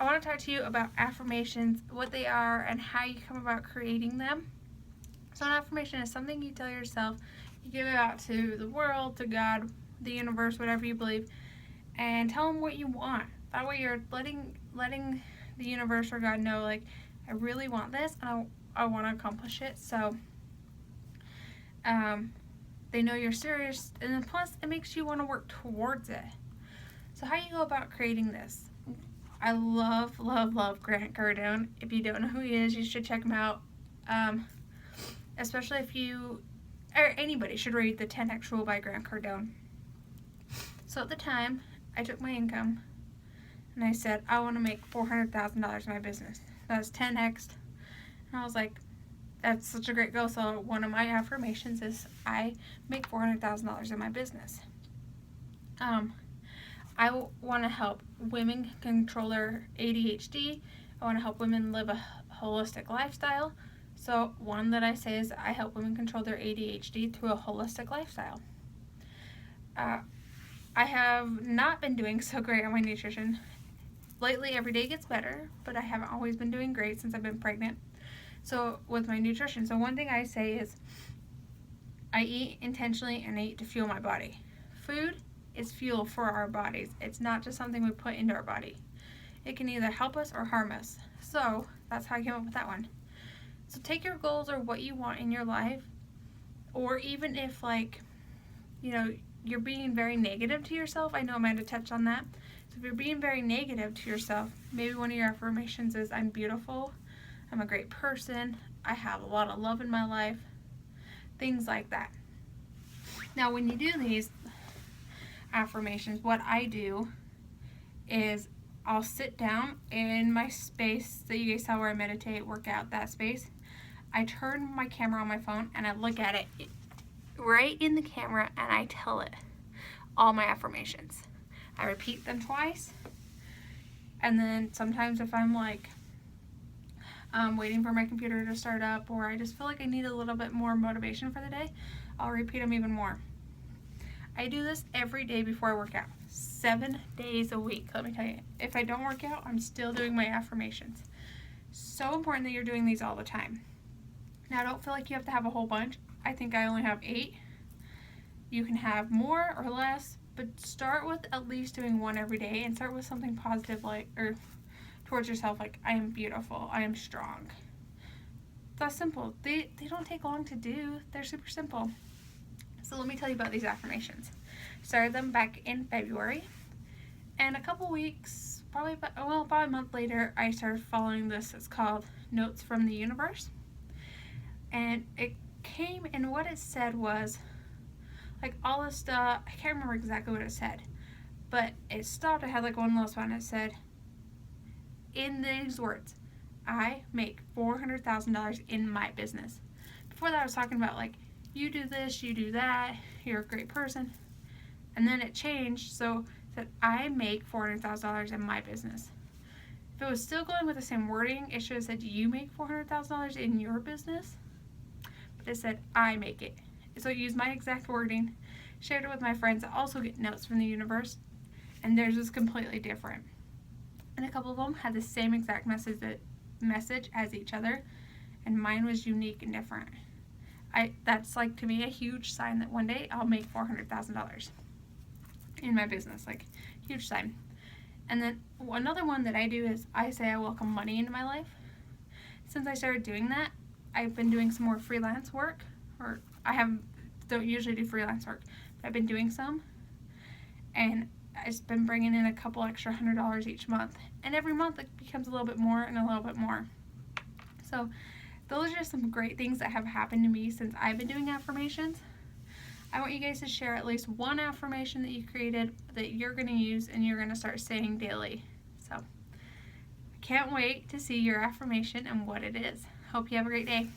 I want to talk to you about affirmations, what they are, and how you come about creating them. So an affirmation is something you tell yourself, you give it out to the world, to God, the universe, whatever you believe, and tell them what you want. That way you're letting the universe or God know, like, I really want this and I want to accomplish it. So they know you're serious, and then plus it makes you want to work towards it. So how you go about creating this? I love Grant Cardone. If you don't know who he is, you should check him out. Especially if you, or anybody should read the 10X Rule by Grant Cardone. So at the time, I took my income and I said, I want to make $400,000 in my business. That's 10X. And I was like, that's such a great goal. So one of my affirmations is I make $400,000 in my business. I want to help women control their ADHD. I want to help women live a holistic lifestyle. So one that I say is I help women control their ADHD through a holistic lifestyle. I have not been doing so great on my nutrition. Lately, every day gets better, but I haven't always been doing great since I've been pregnant. So with my nutrition, so one thing I say is I eat intentionally and I eat to fuel my body. Food is fuel for our bodies. It's not just something we put into our body. It can either help us or harm us. So that's how I came up with that one. So take your goals or what you want in your life, or even if, like, you know, you're being very negative to yourself. I know Amanda touched on that. So if you're being very negative to yourself, maybe one of your affirmations is I'm beautiful, I'm a great person, I have a lot of love in my life, things like that. Now when you do these affirmations, what I do is I'll sit down in my space that you guys saw where I meditate, work out, that space. I turn my camera on my phone and I look at it right in the camera and I tell it all my affirmations. I repeat them twice, and then sometimes if I'm like waiting for my computer to start up, or I just feel like I need a little bit more motivation for the day, I'll repeat them even more. I do this every day before I work out, 7 days a week. Let me tell you, if I don't work out, I'm still doing my affirmations. So important that you're doing these all the time. Now, I don't feel like you have to have a whole bunch. I think I only have 8. You can have more or less, but start with at least doing one every day, and start with something positive, like, or towards yourself, like, I am beautiful, I am strong. That's simple. They don't take long to do. They're super simple. So let me tell you about these affirmations. Started them back in February, and a couple weeks, probably about a month later, I started following this. It's called Notes from the Universe, and it came, and what it said was, like, all this stuff, I can't remember exactly what it said, but it stopped. I had like one little spot and it said, in these words, I make $400,000 in my business. Before that I was talking about, like, you do this, you do that, you're a great person. And then it changed, so it said, I make $400,000 in my business. If it was still going with the same wording, it should have said, you make $400,000 in your business. But it said, I make it. So I used my exact wording, shared it with my friends that also get notes from the universe, and theirs was completely different. And a couple of them had the same exact message as each other, and mine was unique and different. That's, like, to me, a huge sign that one day I'll make $400,000 in my business, like, huge sign. And then another one that I do is I say I welcome money into my life. Since I started doing that, I've been doing some more freelance work, or don't usually do freelance work, but I've been doing some, and it's been bringing in a couple extra $100 each month, and every month it becomes a little bit more and a little bit more. So those are just some great things that have happened to me since I've been doing affirmations. I want you guys to share at least one affirmation that you created that you're going to use and you're going to start saying daily. So I can't wait to see your affirmation and what it is. Hope you have a great day.